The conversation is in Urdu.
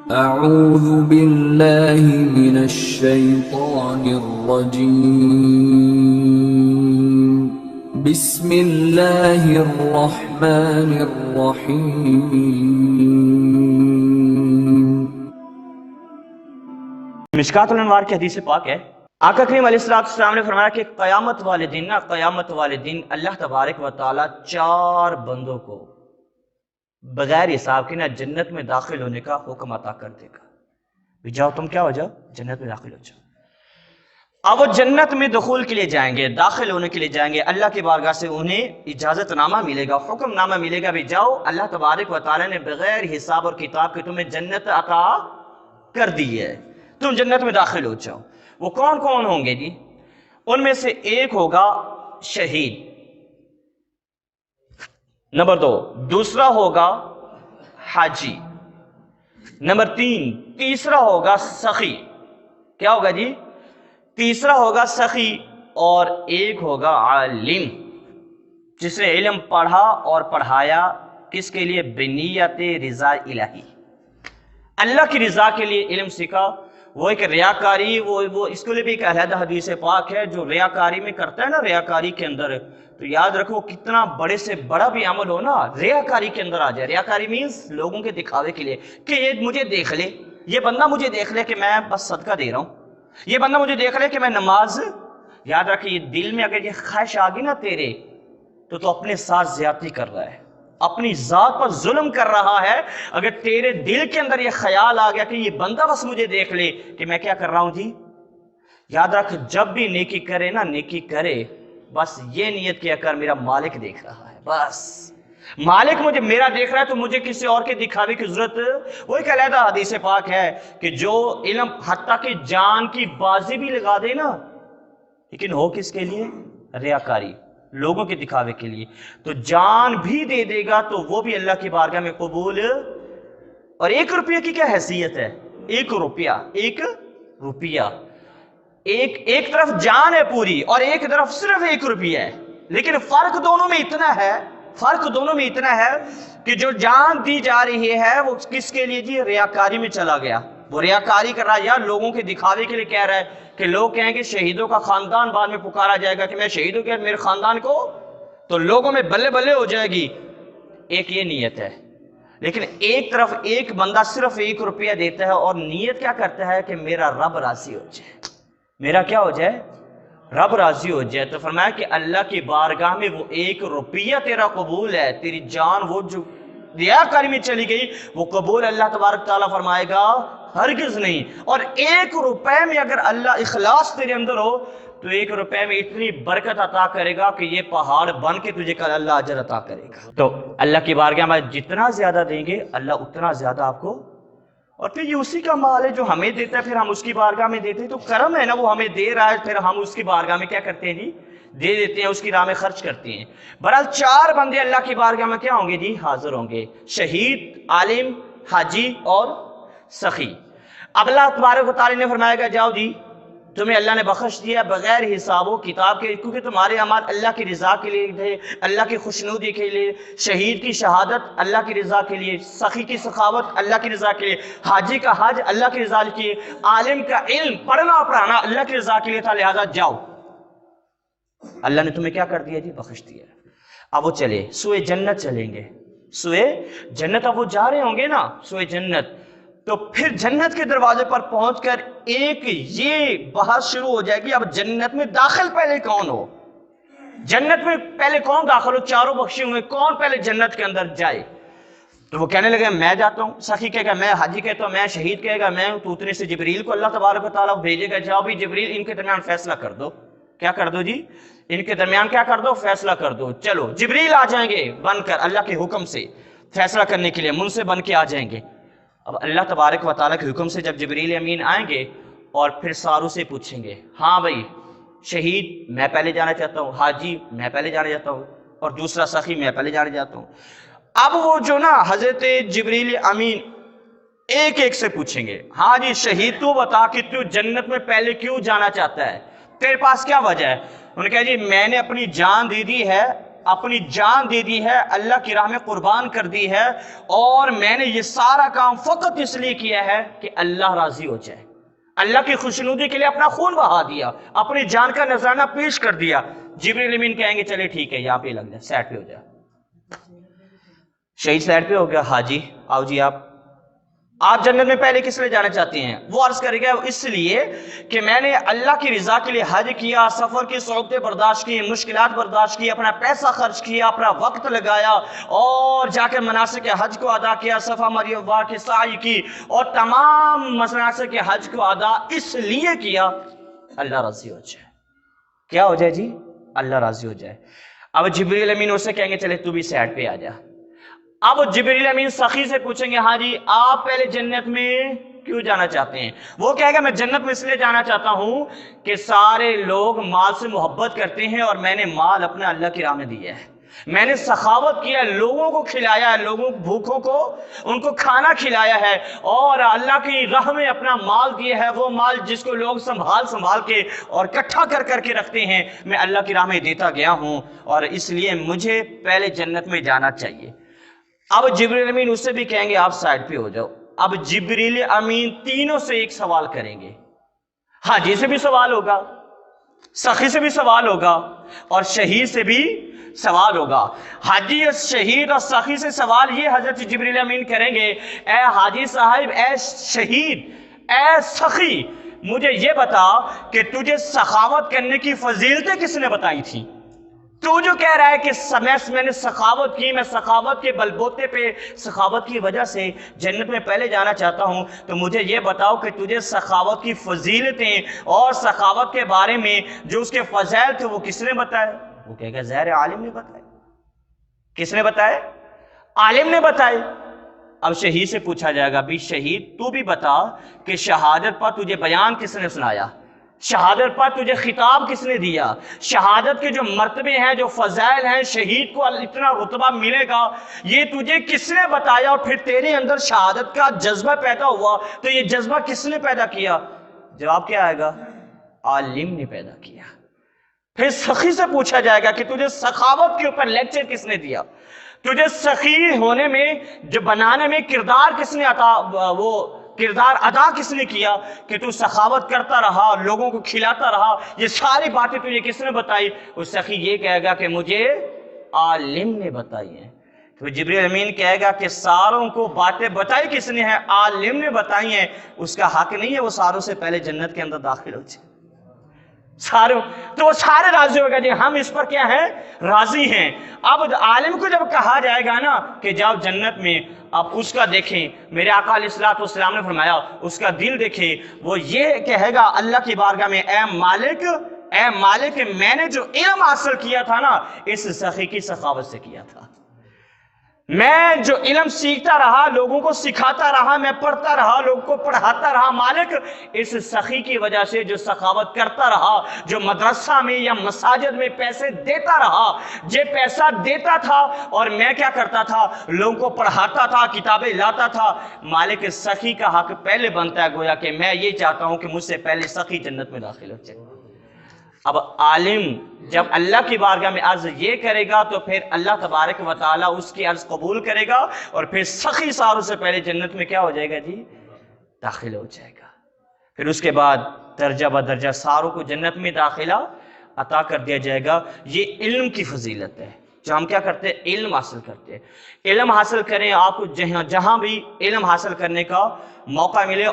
اعوذ باللہ من الشیطان الرجیم بسم اللہ الرحمن الرحیم۔ مشکات الانوار کی حدیث پاک ہے، آقا کریم علیہ السلام نے فرمایا کہ قیامت والے دن اللہ تبارک و تعالی 4 بندوں کو بغیر حساب کے نہ جنت میں داخل ہونے کا حکم عطا کر دے گا۔ بھی جاؤ، تم کیا ہو جاؤ، جنت میں داخل ہو جاؤ۔ اب وہ جنت میں دخول کے لیے جائیں گے، داخل ہونے کے لیے جائیں گے، اللہ کی بارگاہ سے انہیں اجازت نامہ ملے گا، حکم نامہ ملے گا، بھی جاؤ، اللہ تبارک و تعالی نے بغیر حساب اور کتاب کے تمہیں جنت عطا کر دی ہے، تم جنت میں داخل ہو جاؤ۔ وہ کون کون ہوں گے جی؟ ان میں سے ایک ہوگا شہید، نمبر 2 دوسرا ہوگا حاجی، نمبر 3 تیسرا ہوگا سخی۔ کیا ہوگا جی؟ تیسرا ہوگا سخی، اور ایک ہوگا عالم، جس نے علم پڑھا اور پڑھایا، کس کے لیے؟ بنیت رضا الہی، اللہ کی رضا کے لیے علم سیکھا۔ وہ ایک ریاکاری، وہ اس کے لیے بھی ایک علیحدہ حدیث پاک ہے، جو ریاکاری میں کرتا ہے نا، ریاکاری کے اندر، تو یاد رکھو کتنا بڑے سے بڑا بھی عمل ہو نا، ریاکاری کے اندر آ جائے۔ ریاکاری مینز لوگوں کے دکھاوے کے لیے، کہ یہ مجھے دیکھ لے، یہ بندہ مجھے دیکھ لے کہ میں بس صدقہ دے رہا ہوں، یہ بندہ مجھے دیکھ لے کہ میں نماز۔ یاد رکھے یہ دل میں اگر یہ خواہش آ گئی نا تیرے، تو اپنے ساتھ زیادتی کر رہا ہے، اپنی ذات پر ظلم کر رہا ہے۔ اگر تیرے دل کے اندر یہ خیال آ گیا کہ یہ بندہ بس مجھے دیکھ لے کہ میں کیا کر رہا ہوں جی، یاد رکھ جب بھی نیکی کرے نا، نیکی کرے بس یہ نیت کیا کر، میرا مالک دیکھ رہا ہے، بس مالک مجھے میرا دیکھ رہا ہے، تو مجھے کسی اور کے دکھاوے کی ضرورت۔ وہ ایک علیحدہ حدیث پاک ہے کہ جو علم حتیٰ کہ جان کی بازی بھی لگا دے نا، لیکن ہو کس کے لیے؟ ریاکاری، لوگوں کے دکھاوے کے لیے، تو جان بھی دے دے گا تو وہ بھی اللہ کی بارگاہ میں قبول۔ اور 1 روپیہ کی کیا حیثیت ہے؟ 1 روپیہ، ایک طرف جان ہے پوری، اور ایک طرف صرف 1 روپیہ ہے، لیکن فرق دونوں میں اتنا ہے کہ جو جان دی جا رہی ہے وہ کس کے لیے جی؟ ریاکاری میں چلا گیا، وہ ریاکاری کر رہا ہے، یا لوگوں کے دکھاوے کے لیے کہہ رہا ہے کہ لوگ کہیں گے شہیدوں کا خاندان بعد میں پکارا جائے گا کہ میں شہید ہو گیا میرے خاندان کو، تو لوگوں میں بلے بلے ہو جائے گی۔ ایک یہ نیت ہے، لیکن ایک طرف ایک بندہ صرف 1 روپیہ دیتا ہے اور نیت کیا کرتا ہے کہ میرا رب راضی ہو جائے، میرا کیا ہو جائے؟ رب راضی ہو جائے۔ تو فرمایا کہ اللہ کی بارگاہ میں وہ 1 روپیہ تیرا قبول ہے، تیری جان وہ جو ریاکاری میں چلی گئی وہ قبول اللہ تبارک تعالیٰ فرمائے گا ہرگز نہیں۔ اور 1 روپے میں اگر اللہ اخلاص تیرے اندر ہو تو 1 روپے میں اتنی برکت عطا کرے گا کہ یہ پہاڑ بن کے تجھے کل اللہ اجر عطا کرے گا۔ تو اللہ کی بارگاہ میں جتنا زیادہ دیں گے اللہ اتنا زیادہ آپ کو، اور پھر یہ اسی کا مال ہے جو ہمیں دیتا ہے، پھر ہم اس کی بارگاہ میں دیتے ہیں، تو کرم ہے نا، وہ ہمیں دے رہا ہے، پھر ہم اس کی بارگاہ میں کیا کرتے ہیں جی؟ دے دیتے ہیں، اس کی راہ میں خرچ کرتے ہیں۔ بہرحال 4 بندے اللہ کی بارگاہ میں کیا ہوں گے جی؟ حاضر ہوں گے، شہید، عالم، حاجی اور سخی۔ اب اللہ تبارک و تعالی نے فرمایا گا جاؤ جی، تمہیں اللہ نے بخش دیا بغیر حساب و کتاب کے، کیونکہ تمہارے اعمال اللہ کی رضا کے لیے تھے، اللہ کی خوشنودی کے لیے، شہید کی شہادت اللہ کی رضا کے لیے، سخی کی سخاوت اللہ کی رضا کے لیے، حاجی کا حج اللہ کی رضا کے لیے، عالم کا علم پڑھنا پڑھانا اللہ کی رضا کے لیے تھا، لہذا جاؤ، اللہ نے تمہیں کیا کر دیا جی؟ بخش دیا۔ اب وہ چلے سوئے جنت چلیں گے، سوئے جنت، اب وہ جا رہے ہوں گے نا سوئے جنت، تو پھر جنت کے دروازے پر پہنچ کر ایک یہ بحث شروع ہو جائے گی، اب جنت میں داخل پہلے کون ہو، جنت میں پہلے کون داخل ہو، 4 بخشے ہوئے، کون پہلے جنت کے اندر جائے؟ تو وہ کہنے لگے میں جاتا ہوں، سخی کہے گا میں، حاجی کہتا ہوں میں، شہید کہے گا میں، تو اتنے سے جبریل کو اللہ تبارک و تعالیٰ بھیجے گا، جاؤ بھی جبریل ان کے درمیان فیصلہ کر دو۔ کیا کر دو جی؟ ان کے درمیان کیا کر دو؟ فیصلہ کر دو۔ چلو جبریل آ جائیں گے بن کر اللہ کے حکم سے فیصلہ کرنے کے لیے، من سے بن کے آ جائیں گے۔ اب اللہ تبارک و تعالیٰ کے حکم سے جب جبریل امین آئیں گے اور پھر ساروں سے پوچھیں گے ہاں بھائی شہید میں پہلے جانا چاہتا ہوں، حاجی میں پہلے جانا چاہتا ہوں، اور دوسرا سخی میں پہلے جانا چاہتا ہوں۔ اب وہ جو نا حضرت جبریل امین ایک ایک سے پوچھیں گے ہاں جی شہید تو بتا کہ تو جنت میں پہلے کیوں جانا چاہتا ہے، تیرے پاس کیا وجہ ہے؟ انہوں نے کہا جی میں نے اپنی جان دے دی ہے اپنی جان دے دی ہے، اللہ کی راہ میں قربان کر دی ہے، اور میں نے یہ سارا کام فقط اس لیے کیا ہے کہ اللہ راضی ہو جائے، اللہ کی خوشنودی کے لیے اپنا خون بہا دیا، اپنی جان کا نذرانہ پیش کر دیا۔ جبریل امین کہیں گے چلے ٹھیک ہے، یہاں پہ لگ جائے، سیٹ پہ ہو جائے۔ شہید سیٹ پہ ہو گیا، ہاں جی آؤ جی، آپ جنت میں پہلے کس لیے جانا چاہتے ہیں؟ وہ عرض کرے گا اس لیے کہ میں نے اللہ کی رضا کے لیے حج کیا، سفر کی صعوبتیں برداشت کی، مشکلات برداشت کی، اپنا پیسہ خرچ کیا، اپنا وقت لگایا، اور جا کے مناسک حج کو ادا کیا، صفا مروہ کی سعی کی، اور تمام مناسک حج کو ادا اس لیے کیا اللہ راضی ہو جائے۔ کیا ہو جائے جی؟ اللہ راضی ہو جائے۔ اب جبریل امین اسے کہیں گے چلے تو بھی سائڈ پہ آ جا۔ اب جبریل امین سخی سے پوچھیں گے ہاں جی آپ پہلے جنت میں کیوں جانا چاہتے ہیں؟ وہ کہے گا میں جنت میں اس لیے جانا چاہتا ہوں کہ سارے لوگ مال سے محبت کرتے ہیں، اور میں نے مال اپنے اللہ کی راہ میں دیا ہے، میں نے سخاوت کیا، لوگوں کو کھلایا ہے، لوگوں بھوکوں کو ان کو کھانا کھلایا ہے، اور اللہ کی راہ میں اپنا مال دیا ہے، وہ مال جس کو لوگ سنبھال کے اور اکٹھا کر کے رکھتے ہیں، میں اللہ کی راہ میں دیتا گیا ہوں، اور اس لیے مجھے پہلے جنت میں جانا چاہیے۔ اب جبریل امین اس سے بھی کہیں گے آپ سائڈ پہ ہو جاؤ۔ اب جبریل امین تینوں سے ایک سوال کریں گے، حاجی سے بھی سوال ہوگا، سخی سے بھی سوال ہوگا، اور شہید سے بھی سوال ہوگا۔ حاجی اور شہید اور سخی سے سوال یہ حضرت جبریل امین کریں گے، اے حاجی صاحب، اے شہید، اے سخی، مجھے یہ بتا کہ تجھے سخاوت کرنے کی فضیلتیں کس نے بتائی تھیں؟ تو جو کہہ رہا ہے کہ میں نے سخاوت کی، میں سخاوت کے بلبوتے پہ، سخاوت کی وجہ سے جنت میں پہلے جانا چاہتا ہوں، تو مجھے یہ بتاؤ کہ تجھے سخاوت کی فضیلتیں اور سخاوت کے بارے میں جو اس کے فضائل تھے وہ کس نے بتائے؟ وہ کہے گا ظاہر عالم نے بتائے۔ کس نے بتائے؟ عالم نے بتائے۔ اب شہید سے پوچھا جائے گا بھی شہید تو بھی بتا کہ شہادت پر تجھے بیان کس نے سنایا، شہادت پر تجھے خطاب کس نے دیا، شہادت کے جو مرتبے ہیں، جو فضائل ہیں، شہید کو اتنا رتبہ ملے گا، یہ تجھے کس نے بتایا؟ اور پھر تیرے اندر شہادت کا جذبہ پیدا ہوا تو یہ جذبہ کس نے پیدا کیا؟ جواب کیا آئے گا؟ عالم نے پیدا کیا۔ پھر سخی سے پوچھا جائے گا کہ تجھے سخاوت کے اوپر لیکچر کس نے دیا، تجھے سخی ہونے میں، جو بنانے میں کردار کس نے کردار ادا کس نے کیا کہ تو سخاوت کرتا رہا، لوگوں کو کھلاتا رہا، یہ ساری باتیں تجھے کس نے بتائی؟ وہ سخی یہ کہے گا کہ مجھے عالم نے بتائی ہیں۔ تو جبریل امین کہے گا کہ ساروں کو باتیں بتائی کس نے ہیں؟ عالم نے بتائی ہیں، اس کا حق نہیں ہے وہ ساروں سے پہلے جنت کے اندر داخل ہو جائے۔ تو وہ سارے راضی ہوگا جی ہم اس پر کیا ہیں؟ راضی ہیں۔ اب عالم کو جب کہا جائے گا نا کہ جاؤ جنت میں، اب اس کا دیکھیں، میرے آقا علیہ الصلوۃ والسلام نے فرمایا اس کا دل دیکھیں، وہ یہ کہے گا اللہ کی بارگاہ میں، اے مالک میں نے جو علم حاصل کیا تھا نا اس سخی کی سخاوت سے کیا تھا، میں جو علم سیکھتا رہا، لوگوں کو سکھاتا رہا، میں پڑھتا رہا، لوگوں کو پڑھاتا رہا، مالک اس سخی کی وجہ سے جو سخاوت کرتا رہا، جو مدرسہ میں یا مساجد میں پیسے دیتا رہا، جو پیسہ دیتا تھا اور میں کیا کرتا تھا؟ لوگوں کو پڑھاتا تھا، کتابیں لاتا تھا، مالک اس سخی کا حق پہلے بنتا ہے، گویا کہ میں یہ چاہتا ہوں کہ مجھ سے پہلے سخی جنت میں داخل ہو جائے۔ اب عالم جب اللہ کی بارگاہ میں عرض یہ کرے گا تو پھر اللہ تبارک و تعالیٰ اس کی عرض قبول کرے گا، اور پھر سخی ساروں سے پہلے جنت میں کیا ہو جائے گا جی؟ داخل ہو جائے گا۔ پھر اس کے بعد درجہ بدرجہ ساروں کو جنت میں داخلہ عطا کر دیا جائے گا۔ یہ علم کی فضیلت ہے جو ہم کیا کرتے ہیں؟ علم حاصل کرتے ہیں۔ علم حاصل کریں، آپ کو جہاں بھی علم حاصل کرنے کا موقع ملے